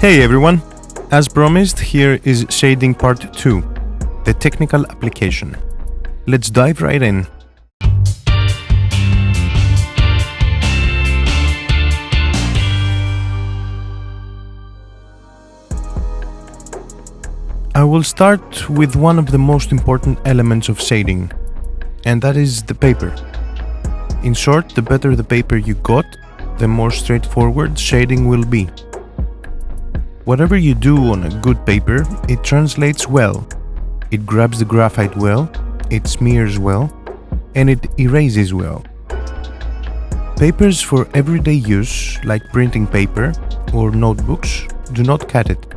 Hey everyone! As promised, here is shading part 2, the technical application. Let's dive right in. I will start with one of the most important elements of shading, and that is the paper. In short, the better the paper you got, the more straightforward shading will be. Whatever you do on a good paper, it translates well. It grabs the graphite well, it smears well, and it erases well. Papers for everyday use, like printing paper or notebooks, do not cut it.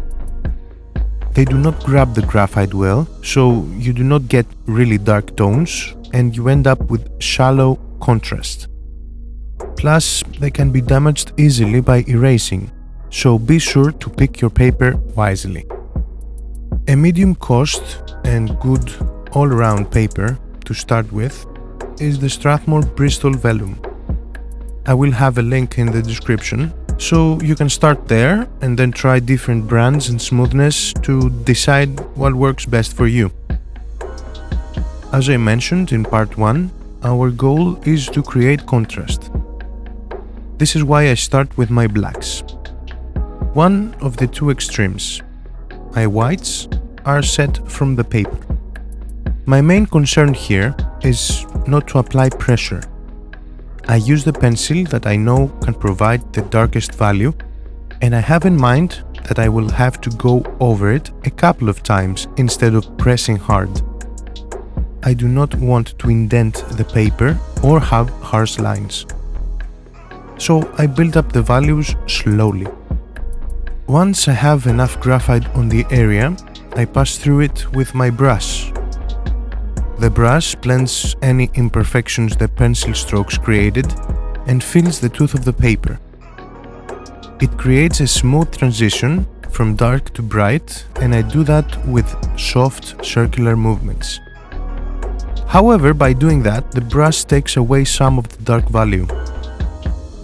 They do not grab the graphite well, so you do not get really dark tones and you end up with shallow contrast. Plus, they can be damaged easily by erasing, so be sure to pick your paper wisely. A medium cost and good all-around paper to start with is the Strathmore Bristol Vellum. I will have a link in the description, so you can start there and then try different brands and smoothness to decide what works best for you. As I mentioned in part 1, our goal is to create contrast. This is why I start with my blacks. One of the two extremes. My whites are set from the paper. My main concern here is not to apply pressure. I use the pencil that I know can provide the darkest value, and I have in mind that I will have to go over it a couple of times instead of pressing hard. I do not want to indent the paper or have harsh lines. So I build up the values slowly. Once I have enough graphite on the area, I pass through it with my brush. The brush blends any imperfections the pencil strokes created and fills the tooth of the paper. It creates a smooth transition from dark to bright, and I do that with soft circular movements. However, by doing that, the brush takes away some of the dark value.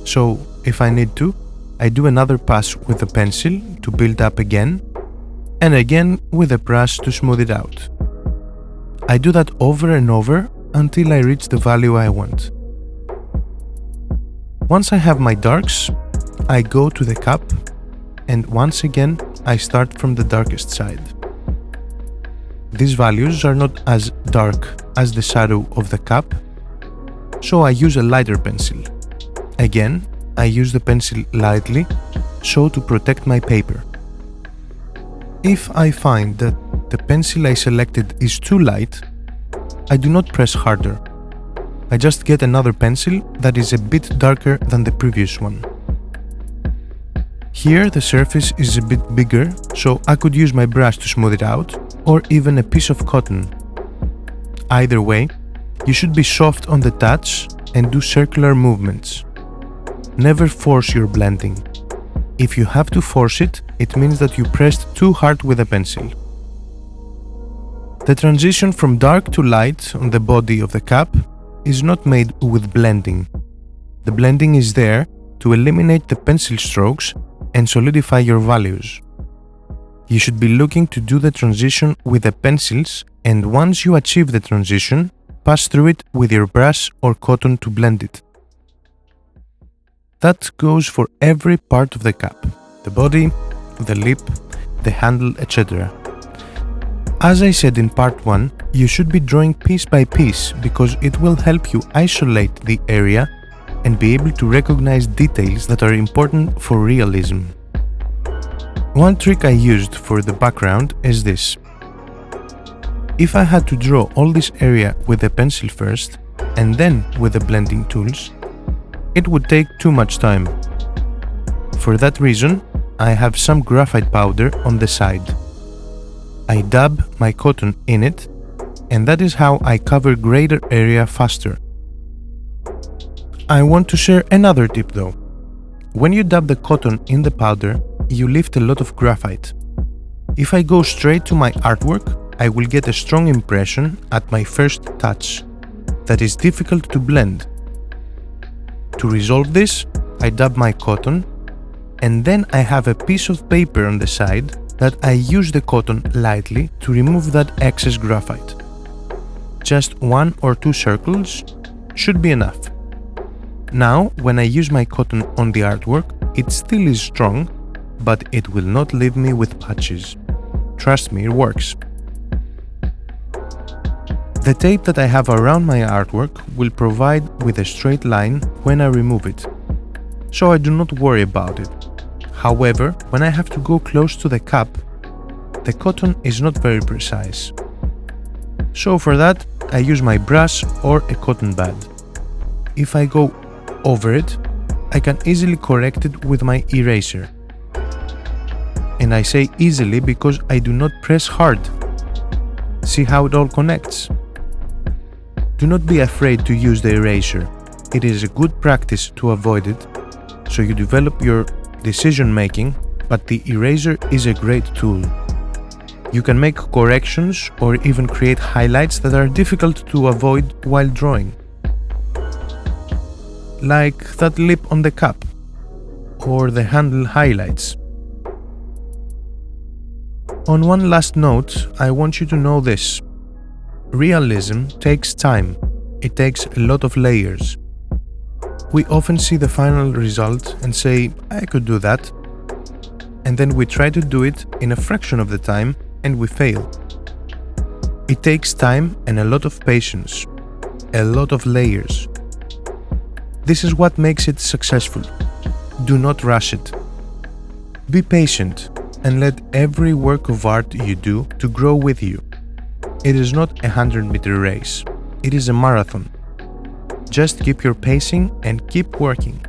So, if I need to, I do another pass with the pencil to build up again, and again with a brush to smooth it out. I do that over and over until I reach the value I want. Once I have my darks, I go to the cup, and once again I start from the darkest side. These values are not as dark as the shadow of the cup, so I use a lighter pencil. Again, I use the pencil lightly, so to protect my paper. If I find that the pencil I selected is too light, I do not press harder. I just get another pencil that is a bit darker than the previous one. Here the surface is a bit bigger, so I could use my brush to smooth it out, or even a piece of cotton. Either way, you should be soft on the touch and do circular movements. Never force your blending. If you have to force it, it means that you pressed too hard with a pencil. The transition from dark to light on the body of the cup is not made with blending. The blending is there to eliminate the pencil strokes and solidify your values. You should be looking to do the transition with the pencils, and once you achieve the transition, pass through it with your brush or cotton to blend it. That goes for every part of the cup: the body, the lip, the handle, etc. As I said in part 1, you should be drawing piece by piece because it will help you isolate the area and be able to recognize details that are important for realism. One trick I used for the background is this. If I had to draw all this area with a pencil first and then with the blending tools, it would take too much time. For that reason, I have some graphite powder on the side. I dab my cotton in it, and that is how I cover greater area faster. I want to share another tip though. When you dab the cotton in the powder, you lift a lot of graphite. If I go straight to my artwork, I will get a strong impression at my first touch that is difficult to blend. To resolve this, I dab my cotton And then I have a piece of paper on the side that I use the cotton lightly to remove that excess graphite. Just 1 or 2 circles should be enough. Now, when I use my cotton on the artwork, it still is strong, but it will not leave me with patches. Trust me, it works. The tape that I have around my artwork will provide with a straight line when I remove it, so I do not worry about it. However, when I have to go close to the cap, the cotton is not very precise. So for that, I use my brush or a cotton bud. If I go over it, I can easily correct it with my eraser. And I say easily because I do not press hard. See how it all connects? Do not be afraid to use the eraser. It is a good practice to avoid it, so you develop your decision making, but the eraser is a great tool. You can make corrections or even create highlights that are difficult to avoid while drawing. Like that lip on the cap, or the handle highlights. On one last note, I want you to know this. Realism takes time. It takes a lot of layers. We often see the final result and say, I could do that. And then we try to do it in a fraction of the time and we fail. It takes time and a lot of patience, a lot of layers. This is what makes it successful. Do not rush it. Be patient and let every work of art you do to grow with you. It is not a 100-meter race. It is a marathon. Just keep your pacing and keep working.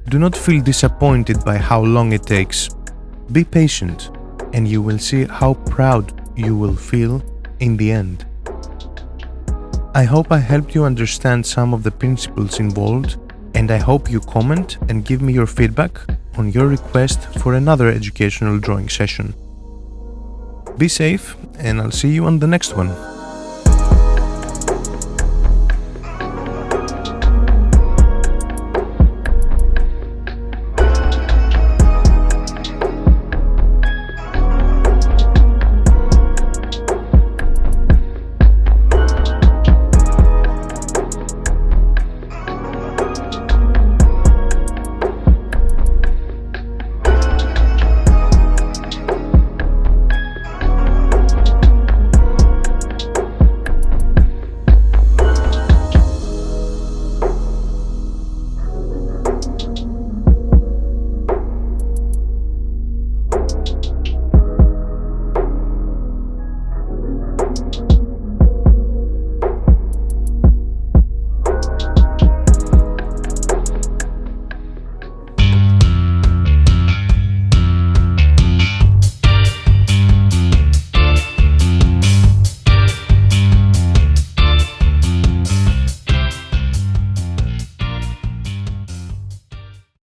Do not feel disappointed by how long it takes. Be patient and you will see how proud you will feel in the end. I hope I helped you understand some of the principles involved, and I hope you comment and give me your feedback on your request for another educational drawing session. Be safe, and I'll see you on the next one.